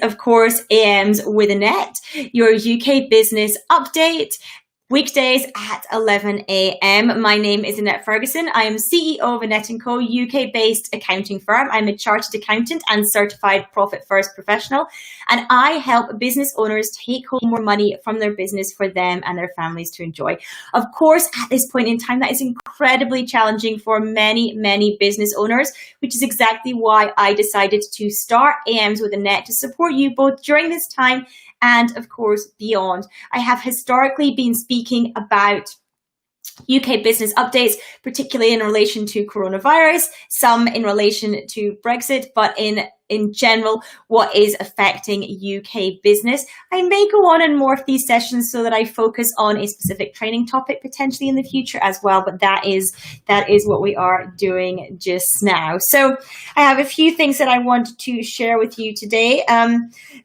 of course, AMs with Annette, your UK business update. Weekdays at 11 a.m. My name is Annette Ferguson. I am CEO of Annette & Co, UK-based accounting firm. I'm a chartered accountant and certified Profit First professional, and I help business owners take home more money from their business for them and their families to enjoy. Of course, at this point in time, that is incredibly challenging for many, many business owners, which is exactly why I decided to start AMs with Annette to support you both during this time and, of course, beyond. I have historically been speaking about UK business updates, particularly in relation to coronavirus, some in relation to Brexit, but in general, what is affecting UK business. I may go on and morph these sessions so that I focus on a specific training topic potentially in the future as well, but that is what we are doing just now. So I have a few things that I want to share with you today,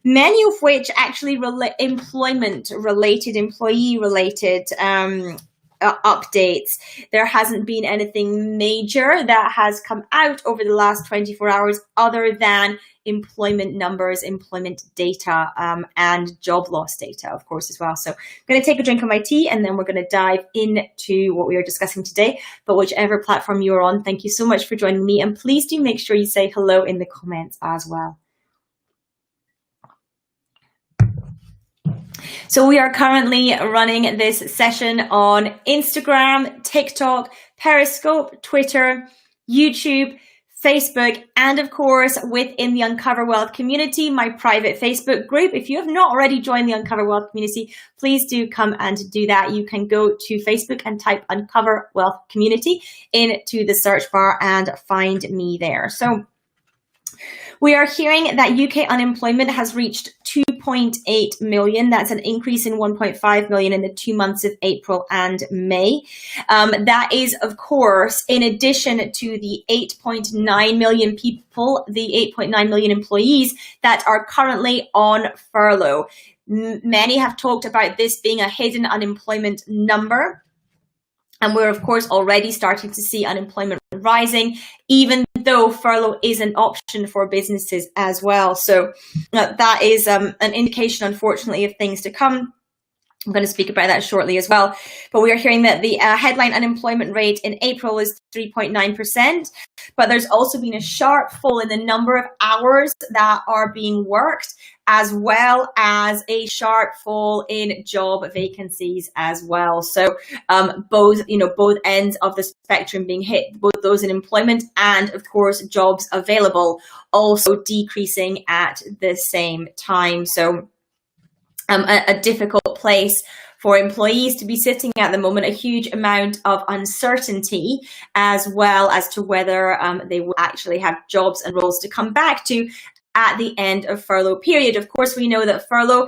many of which actually employee-related updates. There hasn't been anything major that has come out over the last 24 hours other than employment numbers, employment data, and job loss data, of course, as well. So I'm going to take a drink of my tea and then we're going to dive into what we are discussing today. But whichever platform you're on, thank you so much for joining me. And please do make sure you say hello in the comments as well. So we are currently running this session on Instagram, TikTok, Periscope, Twitter, YouTube, Facebook, and of course, within the Uncover Wealth community, my private Facebook group. If you have not already joined the Uncover Wealth community, please do come and do that. You can go to Facebook and type Uncover Wealth Community into the search bar and find me there. So we are hearing that UK unemployment has reached 2.8 million. That's an increase in 1.5 million in the 2 months of April and May. That is, of course, in addition to the 8.9 million people, the 8.9 million employees that are currently on furlough. Many have talked about this being a hidden unemployment number. And we're, of course, already starting to see unemployment rising, even though furlough is an option for businesses as well. So that is an indication, unfortunately, of things to come. I'm going to speak about that shortly as well. But we are hearing that the headline unemployment rate in April was 3.9%. But there's also been a sharp fall in the number of hours that are being worked, as well as a sharp fall in job vacancies as well. So both ends of the spectrum being hit, both those in employment and, of course, jobs available also decreasing at the same time. So a difficult place for employees to be sitting at the moment, a huge amount of uncertainty, as well as to whether they will actually have jobs and roles to come back to at the end of furlough period. Of course, we know that furlough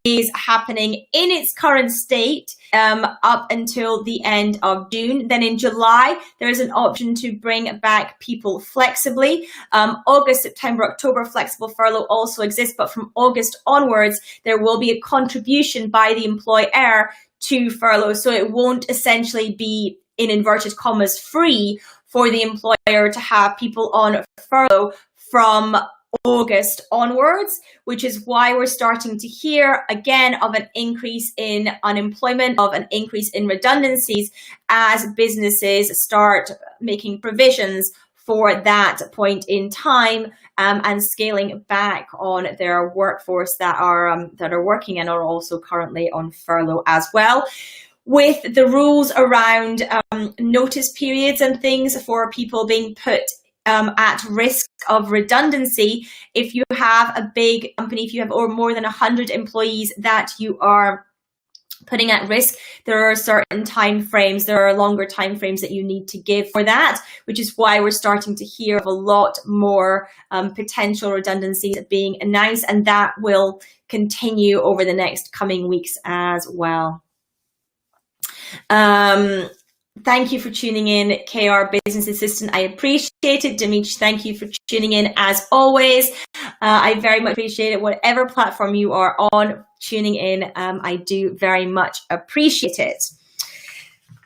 is happening in its current state up until the end of June. Then in July, there is an option to bring back people flexibly. August, September, October flexible furlough also exists, but from August onwards, there will be a contribution by the employer to furlough. So it won't essentially be, in inverted commas, free for the employer to have people on furlough from August onwards, which is why we're starting to hear again of an increase in unemployment, of an increase in redundancies as businesses start making provisions for that point in time and scaling back on their workforce that are working and are also currently on furlough as well. With the rules around notice periods and things for people being put at risk of redundancy, if you have a big company, if you have more than 100 employees that you are putting at risk, there are certain time frames, there are longer time frames that you need to give for that, which is why we're starting to hear of a lot more potential redundancies being announced, and that will continue over the next coming weeks as well. Thank you for tuning in, KR Business Assistant. I appreciate it. Dimitri, thank you for tuning in as always. I very much appreciate it. Whatever platform you are on tuning in, I do very much appreciate it.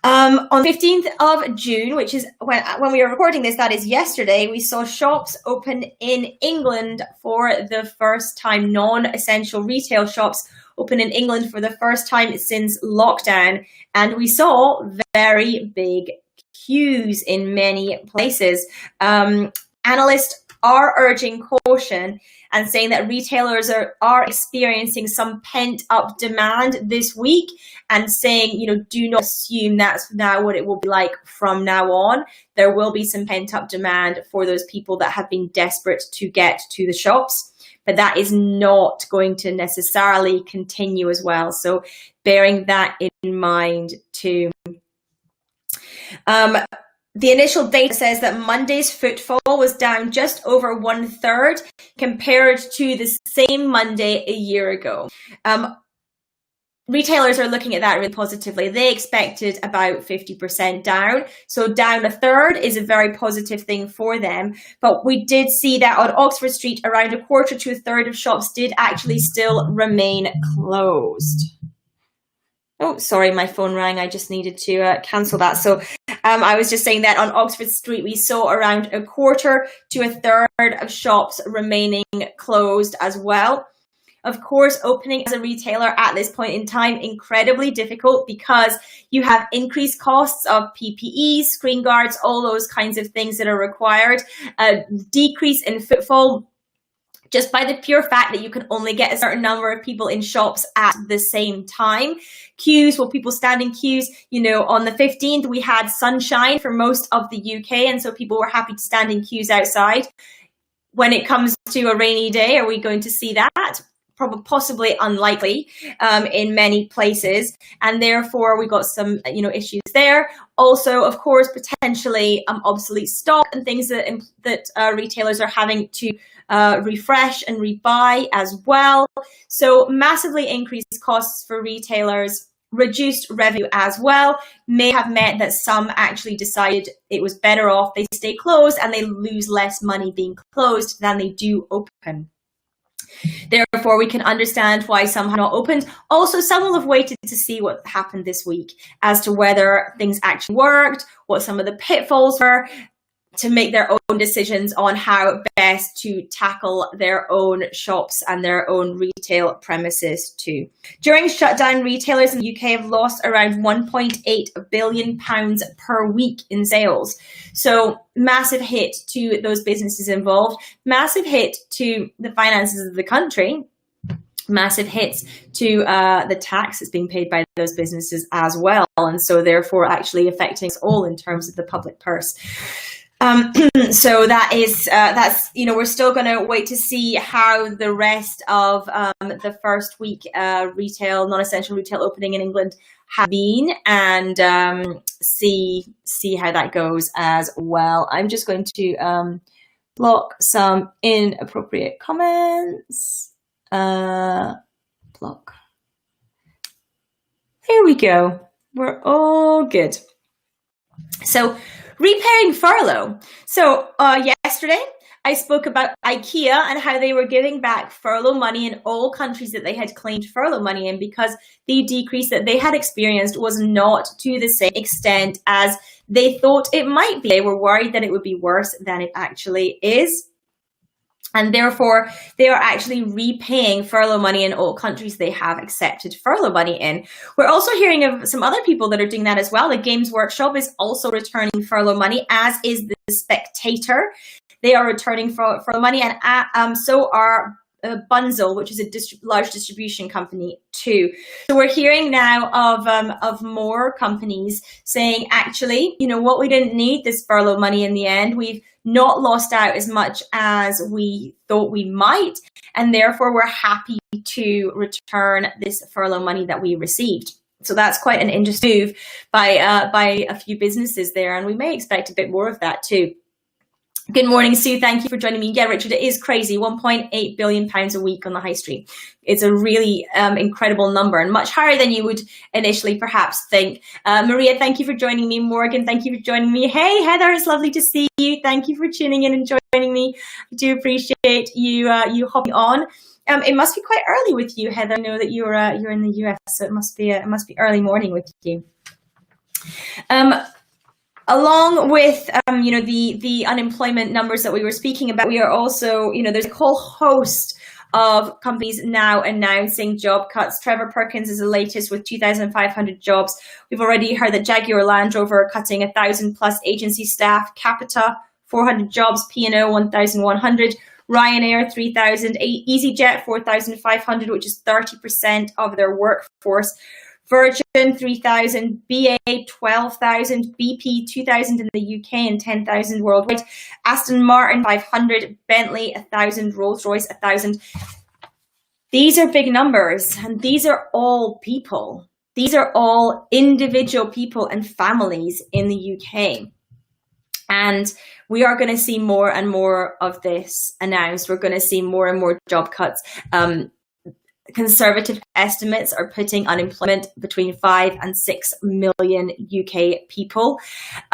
On 15th of June, which is when we are recording this, that is yesterday, we saw shops open in England for the first time, non-essential retail shops open in England for the first time since lockdown. And we saw very big queues in many places. Analysts are urging caution and saying that retailers are experiencing some pent-up demand this week, and saying, do not assume that's now what it will be like from now on. There will be some pent-up demand for those people that have been desperate to get to the shops, but that is not going to necessarily continue as well. So bearing that in mind too. The initial data says that Monday's footfall was down just over 1/3 compared to the same Monday a year ago. Retailers are looking at that really positively. They expected about 50% down. So down 1/3 is a very positive thing for them. But we did see that on Oxford Street, around 1/4 to 1/3 of shops did actually still remain closed. Oh, sorry, my phone rang. I just needed to cancel that. So I was just saying that on Oxford Street, we saw around 1/4 to 1/3 of shops remaining closed as well. Of course, opening as a retailer at this point in time, incredibly difficult because you have increased costs of PPE, screen guards, all those kinds of things that are required, a decrease in footfall, just by the pure fact that you can only get a certain number of people in shops at the same time. Queues, well, people stand in queues. On the 15th, we had sunshine for most of the UK, and so people were happy to stand in queues outside. When it comes to a rainy day, are we going to see that? Probably, possibly unlikely in many places, and therefore we got some issues there. Also, of course, potentially obsolete stock and things that retailers are having to refresh and rebuy as well. So massively increased costs for retailers, reduced revenue as well, may have meant that some actually decided it was better off they stay closed and they lose less money being closed than they do open. Therefore, we can understand why some have not opened. Also, some will have waited to see what happened this week as to whether things actually worked, what some of the pitfalls were, to make their own decisions on how best to tackle their own shops and their own retail premises too. During shutdown, retailers in the UK have lost around £1.8 billion per week in sales. So massive hit to those businesses involved, massive hit to the finances of the country, massive hits to the tax that's being paid by those businesses as well. And so therefore actually affecting us all in terms of the public purse. So that's we're still going to wait to see how the rest of the first week non-essential retail opening in England have been, and see how that goes as well. I'm just going to block some inappropriate comments. Block. There we go. We're all good. So, repaying furlough. So yesterday, I spoke about IKEA and how they were giving back furlough money in all countries that they had claimed furlough money in, because the decrease that they had experienced was not to the same extent as they thought it might be. They were worried that it would be worse than it actually is. And therefore, they are actually repaying furlough money in all countries they have accepted furlough money in. We're also hearing of some other people that are doing that as well. The Games Workshop is also returning furlough money, as is The Spectator. They are returning furlough money, and so are Bunzl, which is a large distribution company too. So we're hearing now of more companies saying, actually, what, we didn't need this furlough money in the end. We've not lost out as much as we thought we might, and therefore we're happy to return this furlough money that we received. So that's quite an interesting move by a few businesses there, and we may expect a bit more of that too. Good morning, Sue. Thank you for joining me. Yeah, Richard, it is crazy. £1.8 billion a week on the high street. It's a really incredible number, and much higher than you would initially perhaps think. Maria, thank you for joining me. Morgan, thank you for joining me. Hey, Heather, it's lovely to see you. Thank you for tuning in and joining me. I do appreciate you hopping on. It must be quite early with you, Heather. I know that you're in the US, so it must be early morning with you. Along with, the unemployment numbers that we were speaking about, we are also, there's a whole host of companies now announcing job cuts. Trevor Perkins is the latest with 2,500 jobs. We've already heard that Jaguar Land Rover cutting 1,000 plus agency staff, Capita 400 jobs, P&O 1,100, Ryanair 3,000, EasyJet 4,500, which is 30% of their workforce. Virgin 3,000, BA 12,000, BP 2,000 in the UK and 10,000 worldwide. Aston Martin 500, Bentley 1,000, Rolls-Royce 1,000. These are big numbers, and these are all people. These are all individual people and families in the UK. And we are going to see more and more of this announced. We're going to see more and more job cuts. Conservative estimates are putting unemployment between 5 and 6 million UK people.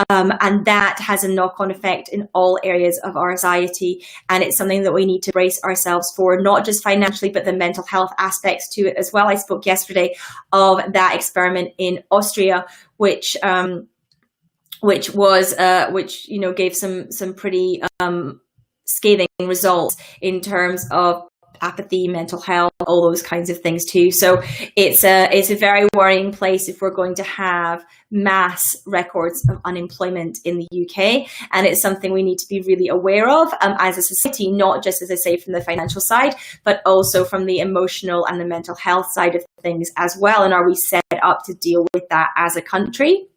And that has a knock-on effect in all areas of our society. And it's something that we need to brace ourselves for, not just financially, but the mental health aspects to it as well. I spoke yesterday of that experiment in Austria, which gave some pretty scathing results in terms of apathy, mental health, all those kinds of things too. So it's a very worrying place if we're going to have mass records of unemployment in the UK. And it's something we need to be really aware of as a society, not just, as I say, from the financial side, but also from the emotional and the mental health side of things as well. And are we set up to deal with that as a country?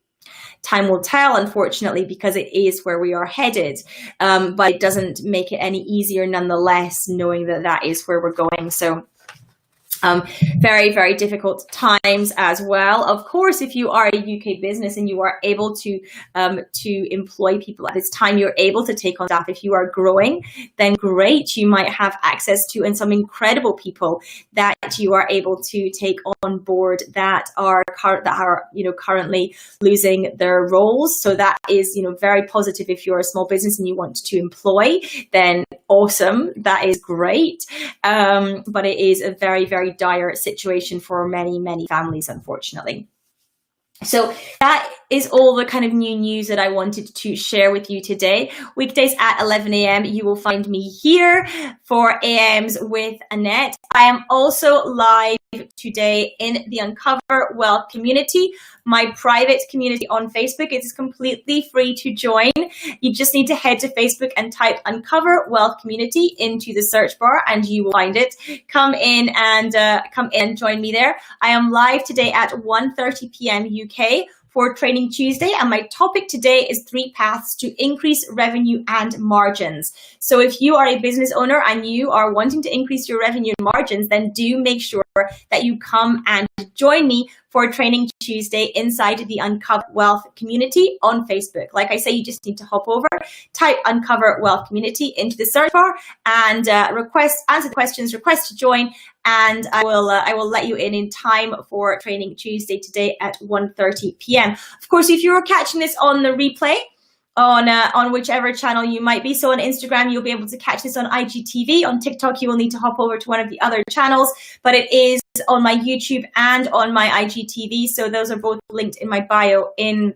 Time will tell, unfortunately, because it is where we are headed. But it doesn't make it any easier nonetheless, knowing that that is where we're going. So very, very difficult times as well. Of course, if you are a UK business and you are able to employ people at this time, you're able to take on staff. If you are growing, then great. You might have access to and some incredible people that you are able to take on board that are currently losing their roles. So that is very positive. If you're a small business and you want to employ, then awesome. That is great. But it is a very, very dire situation for many, many families, unfortunately. So that is all the kind of new news that I wanted to share with you today. Weekdays at 11 a.m. you will find me here for AMs with Annette. I am also live today in the Uncover Wealth community, my private community on Facebook. It is completely free to join. You just need to head to Facebook and type Uncover Wealth Community into the search bar and you will find it. Come in and join me there. I am live today at 1:30 p.m. UK for Training Tuesday, and my topic today is 3 paths to increase revenue and margins. So if you are a business owner and you are wanting to increase your revenue and margins, then do make sure that you come and join me for Training Tuesday inside the Uncover Wealth community on Facebook. Like I say, you just need to hop over, type Uncover Wealth community into the search bar and answer the questions, request to join, and I will let you in time for Training Tuesday today at 1:30 p.m. Of course, if you're catching this on the replay, on whichever channel you might be. So on Instagram, you'll be able to catch this on IGTV. On TikTok, you will need to hop over to one of the other channels, but it is on my YouTube and on my IGTV. So those are both linked in my bio in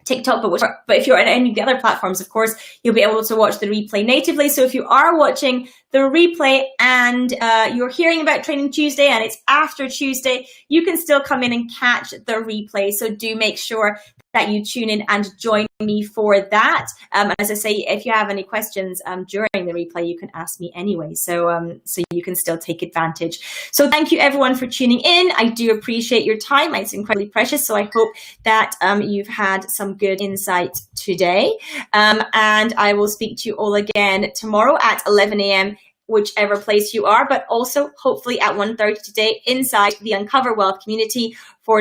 TikTok, but if you're on any of the other platforms, of course, you'll be able to watch the replay natively. So if you are watching the replay and you're hearing about Training Tuesday and it's after Tuesday, you can still come in and catch the replay. So do make sure that you tune in and join me for that. As I say, if you have any questions during the replay, you can ask me anyway. So you can still take advantage. So thank you everyone for tuning in. I do appreciate your time. It's incredibly precious. So I hope that you've had some good insight today. And I will speak to you all again tomorrow at 11 a.m. whichever place you are, but also hopefully at 1:30 today inside the Uncover Wealth community for